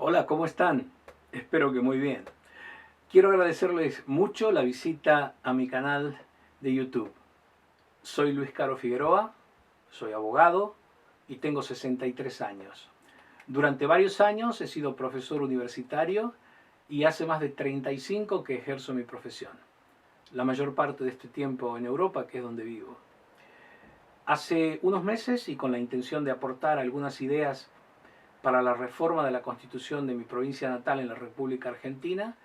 Hola, ¿cómo están? Espero que muy bien. Quiero agradecerles mucho la visita a mi canal de YouTube. Soy Luis Caro Figueroa, soy abogado y tengo 63 años. Durante varios años he sido profesor universitario y hace más de 35 que ejerzo mi profesión. La mayor parte de este tiempo en Europa, que es donde vivo. Hace unos meses, y con la intención de aportar algunas ideas para la reforma de la Constitución de mi provincia natal en la República Argentina,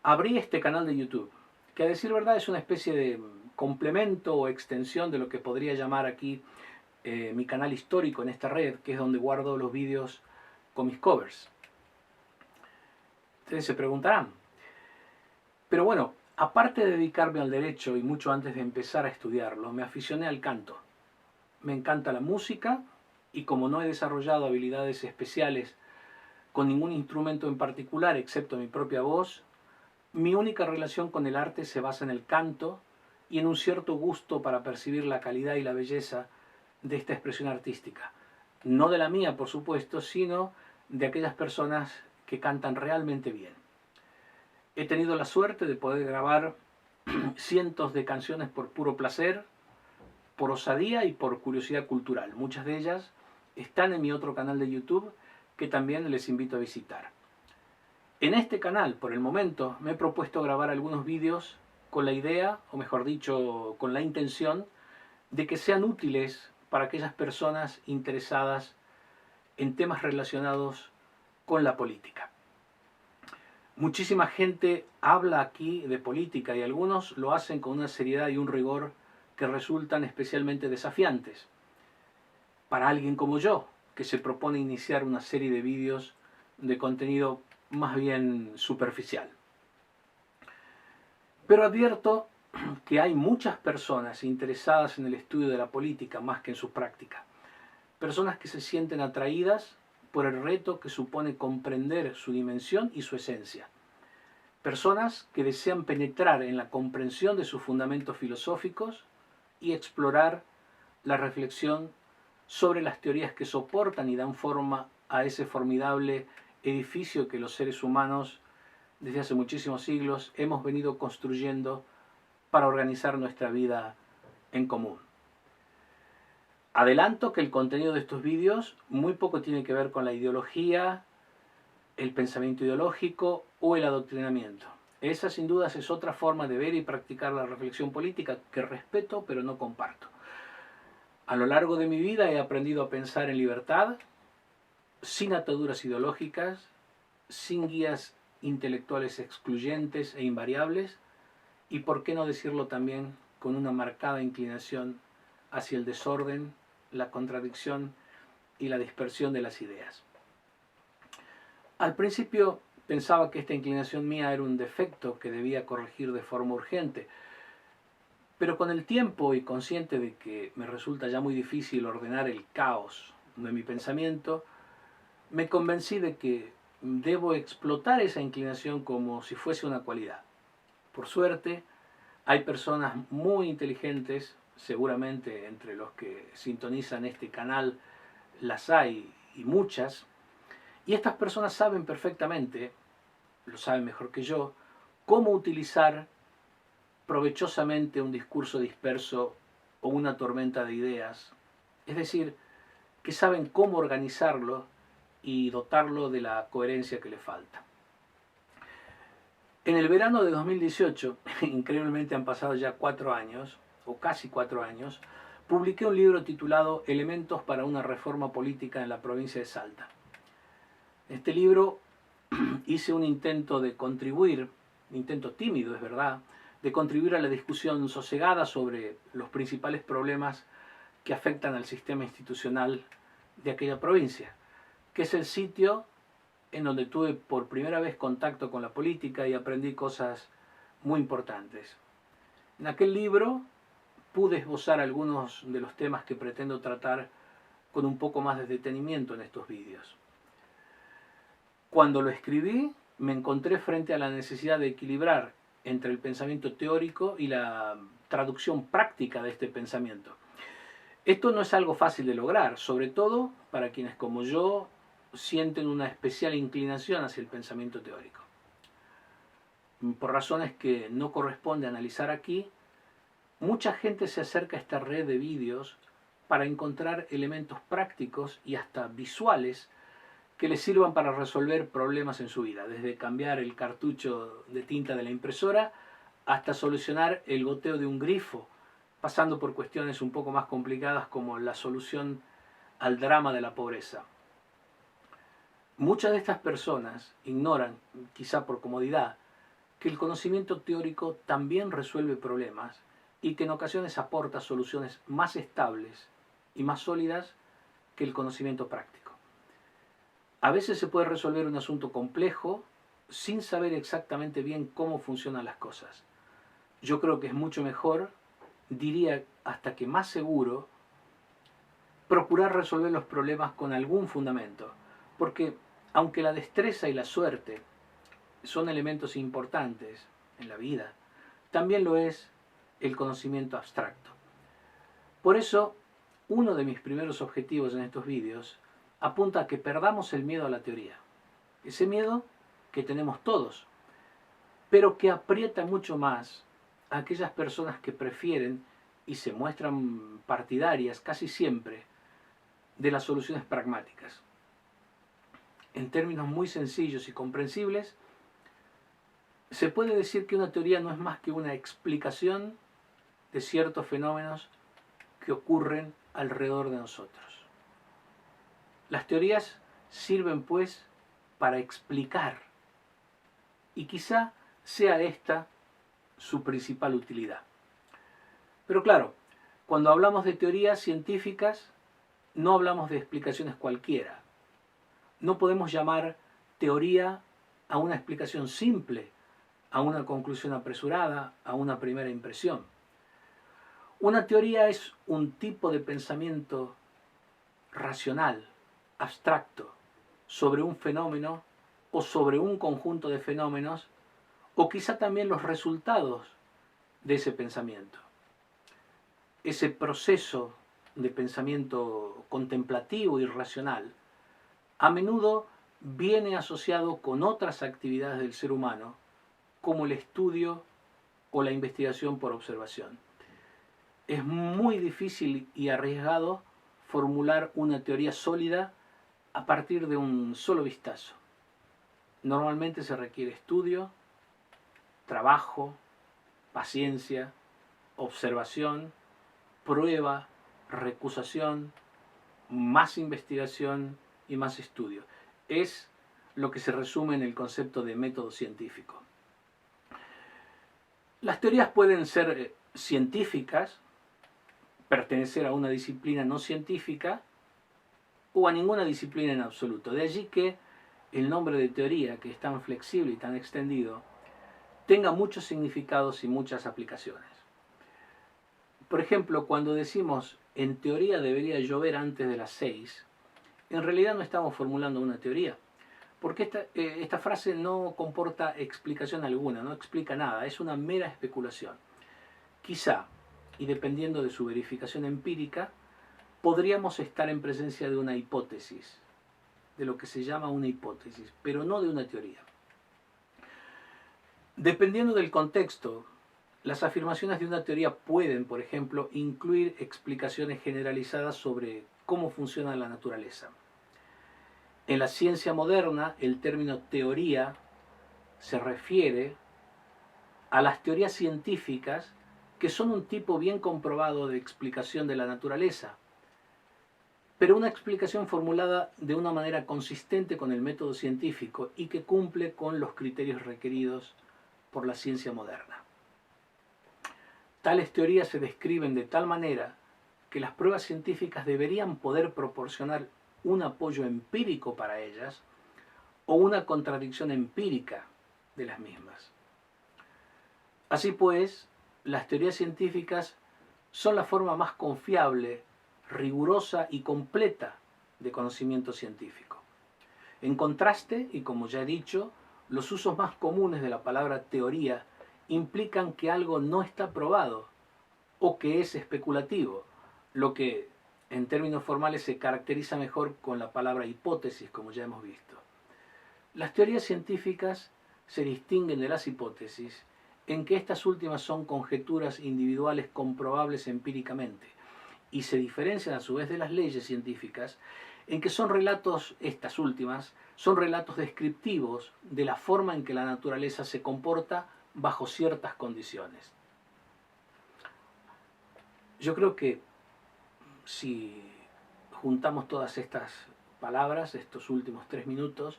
abrí este canal de YouTube, que a decir verdad es una especie de complemento o extensión de lo que podría llamar aquí mi canal histórico en esta red, que es donde guardo los vídeos con mis covers. Ustedes se preguntarán, pero bueno, aparte de dedicarme al derecho y mucho antes de empezar a estudiarlo, me aficioné al canto. Me encanta la música y como no he desarrollado habilidades especiales con ningún instrumento en particular excepto mi propia voz, mi única relación con el arte se basa en el canto y en un cierto gusto para percibir la calidad y la belleza de esta expresión artística. No de la mía, por supuesto, sino de aquellas personas que cantan realmente bien. He tenido la suerte de poder grabar cientos de canciones por puro placer, por osadía y por curiosidad cultural. Muchas de ellas están en mi otro canal de YouTube que también les invito a visitar. En este canal, por el momento, me he propuesto grabar algunos vídeos con la idea, o mejor dicho, con la intención de que sean útiles para aquellas personas interesadas en temas relacionados con la política. Muchísima gente habla aquí de política y algunos lo hacen con una seriedad y un rigor que resultan especialmente desafiantes para alguien como yo, que se propone iniciar una serie de vídeos de contenido más bien superficial. Pero advierto que hay muchas personas interesadas en el estudio de la política más que en su práctica. Personas que se sienten atraídas por el reto que supone comprender su dimensión y su esencia. Personas que desean penetrar en la comprensión de sus fundamentos filosóficos y explorar la reflexión sobre las teorías que soportan y dan forma a ese formidable edificio que los seres humanos desde hace muchísimos siglos hemos venido construyendo para organizar nuestra vida en común. Adelanto que el contenido de estos vídeos muy poco tiene que ver con la ideología, el pensamiento ideológico o el adoctrinamiento. Esa sin dudas es otra forma de ver y practicar la reflexión política que respeto pero no comparto. A lo largo de mi vida he aprendido a pensar en libertad, sin ataduras ideológicas, sin guías intelectuales excluyentes e invariables, y por qué no decirlo también con una marcada inclinación hacia el desorden, la contradicción y la dispersión de las ideas. Al principio pensaba que esta inclinación mía era un defecto que debía corregir de forma urgente, pero con el tiempo y consciente de que me resulta ya muy difícil ordenar el caos de mi pensamiento, me convencí de que debo explotar esa inclinación como si fuese una cualidad. Por suerte, hay personas muy inteligentes, seguramente entre los que sintonizan este canal las hay y muchas, y estas personas saben perfectamente, lo saben mejor que yo, cómo utilizar provechosamente un discurso disperso o una tormenta de ideas, es decir, que saben cómo organizarlo y dotarlo de la coherencia que le falta. En el verano de 2018, increíblemente han pasado ya 4 años, o casi 4 años, publiqué un libro titulado Elementos para una reforma política en la provincia de Salta. En este libro hice un intento de contribuir, un intento tímido es verdad, de contribuir a la discusión sosegada sobre los principales problemas que afectan al sistema institucional de aquella provincia, que es el sitio en donde tuve por primera vez contacto con la política y aprendí cosas muy importantes. En aquel libro pude esbozar algunos de los temas que pretendo tratar con un poco más de detenimiento en estos vídeos. Cuando lo escribí, me encontré frente a la necesidad de equilibrar entre el pensamiento teórico y la traducción práctica de este pensamiento. Esto no es algo fácil de lograr, sobre todo para quienes como yo sienten una especial inclinación hacia el pensamiento teórico. Por razones que no corresponde analizar aquí, mucha gente se acerca a esta red de vídeos para encontrar elementos prácticos y hasta visuales que les sirvan para resolver problemas en su vida, desde cambiar el cartucho de tinta de la impresora hasta solucionar el goteo de un grifo, pasando por cuestiones un poco más complicadas como la solución al drama de la pobreza. Muchas de estas personas ignoran, quizá por comodidad, que el conocimiento teórico también resuelve problemas y que en ocasiones aporta soluciones más estables y más sólidas que el conocimiento práctico. A veces se puede resolver un asunto complejo sin saber exactamente bien cómo funcionan las cosas. Yo creo que es mucho mejor, diría hasta que más seguro, procurar resolver los problemas con algún fundamento, porque aunque la destreza y la suerte son elementos importantes en la vida, también lo es el conocimiento abstracto. Por eso, uno de mis primeros objetivos en estos vídeos apunta a que perdamos el miedo a la teoría. Ese miedo que tenemos todos, pero que aprieta mucho más a aquellas personas que prefieren y se muestran partidarias casi siempre de las soluciones pragmáticas. En términos muy sencillos y comprensibles, se puede decir que una teoría no es más que una explicación de ciertos fenómenos que ocurren alrededor de nosotros. Las teorías sirven, pues, para explicar, y quizá sea esta su principal utilidad. Pero claro, cuando hablamos de teorías científicas, no hablamos de explicaciones cualquiera. No podemos llamar teoría a una explicación simple, a una conclusión apresurada, a una primera impresión. Una teoría es un tipo de pensamiento racional, abstracto, sobre un fenómeno o sobre un conjunto de fenómenos, o quizá también los resultados de ese pensamiento. Ese proceso de pensamiento contemplativo y racional a menudo viene asociado con otras actividades del ser humano, como el estudio o la investigación por observación. Es muy difícil y arriesgado formular una teoría sólida a partir de un solo vistazo. Normalmente se requiere estudio, trabajo, paciencia, observación, prueba, recusación, más investigación y más estudio. Es lo que se resume en el concepto de método científico. Las teorías pueden ser científicas, pertenecer a una disciplina no científica o a ninguna disciplina en absoluto. De allí que el nombre de teoría, que es tan flexible y tan extendido, tenga muchos significados y muchas aplicaciones. Por ejemplo, cuando decimos en teoría debería llover antes de las 6, en realidad no estamos formulando una teoría, porque esta frase no comporta explicación alguna, no explica nada, es una mera especulación. Quizá, y dependiendo de su verificación empírica, podríamos estar en presencia de una hipótesis, de lo que se llama una hipótesis, pero no de una teoría. Dependiendo del contexto, las afirmaciones de una teoría pueden, por ejemplo, incluir explicaciones generalizadas sobre cómo funciona la naturaleza. En la ciencia moderna, el término teoría se refiere a las teorías científicas que son un tipo bien comprobado de explicación de la naturaleza, pero una explicación formulada de una manera consistente con el método científico y que cumple con los criterios requeridos por la ciencia moderna. Tales teorías se describen de tal manera que las pruebas científicas deberían poder proporcionar un apoyo empírico para ellas o una contradicción empírica de las mismas. Así pues, las teorías científicas son la forma más confiable, rigurosa y completa de conocimiento científico. En contraste, y como ya he dicho, los usos más comunes de la palabra teoría implican que algo no está probado o que es especulativo, lo que en términos formales se caracteriza mejor con la palabra hipótesis, como ya hemos visto. Las teorías científicas se distinguen de las hipótesis en que estas últimas son conjeturas individuales comprobables empíricamente y se diferencian a su vez de las leyes científicas en que son relatos, estas últimas, son relatos descriptivos de la forma en que la naturaleza se comporta bajo ciertas condiciones. Yo creo que si juntamos todas estas palabras, estos últimos 3 minutos,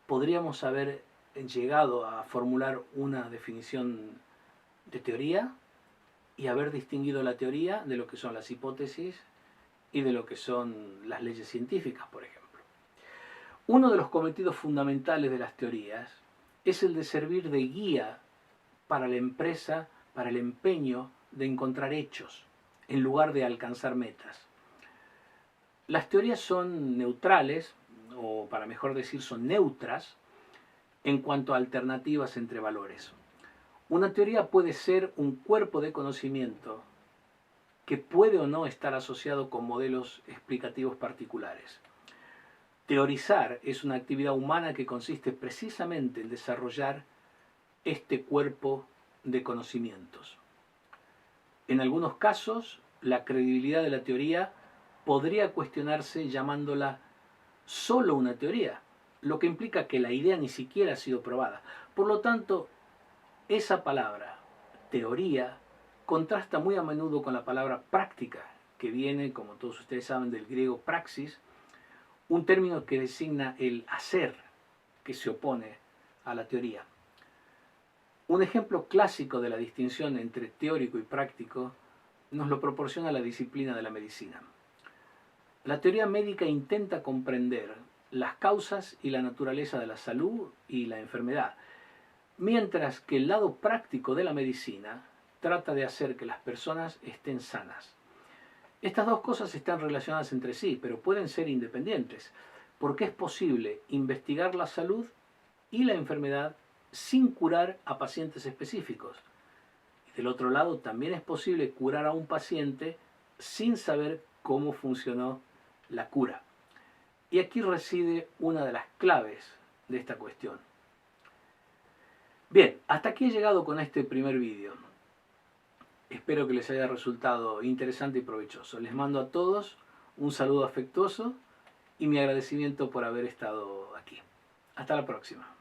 podríamos haber llegado a formular una definición de teoría y haber distinguido la teoría de lo que son las hipótesis y de lo que son las leyes científicas, por ejemplo. Uno de los cometidos fundamentales de las teorías es el de servir de guía para la empresa, para el empeño de encontrar hechos, en lugar de alcanzar metas. Las teorías son neutrales, o para mejor decir, son neutras, en cuanto a alternativas entre valores. Una teoría puede ser un cuerpo de conocimiento que puede o no estar asociado con modelos explicativos particulares. Teorizar es una actividad humana que consiste precisamente en desarrollar este cuerpo de conocimientos. En algunos casos, la credibilidad de la teoría podría cuestionarse llamándola solo una teoría, lo que implica que la idea ni siquiera ha sido probada. Por lo tanto, esa palabra, teoría, contrasta muy a menudo con la palabra práctica, que viene, como todos ustedes saben, del griego praxis, un término que designa el hacer, que se opone a la teoría. Un ejemplo clásico de la distinción entre teórico y práctico nos lo proporciona la disciplina de la medicina. La teoría médica intenta comprender las causas y la naturaleza de la salud y la enfermedad, mientras que el lado práctico de la medicina trata de hacer que las personas estén sanas. Estas dos cosas están relacionadas entre sí, pero pueden ser independientes, porque es posible investigar la salud y la enfermedad sin curar a pacientes específicos. Y del otro lado, también es posible curar a un paciente sin saber cómo funcionó la cura. Y aquí reside una de las claves de esta cuestión. Bien, hasta aquí he llegado con este primer vídeo. Espero que les haya resultado interesante y provechoso. Les mando a todos un saludo afectuoso y mi agradecimiento por haber estado aquí. Hasta la próxima.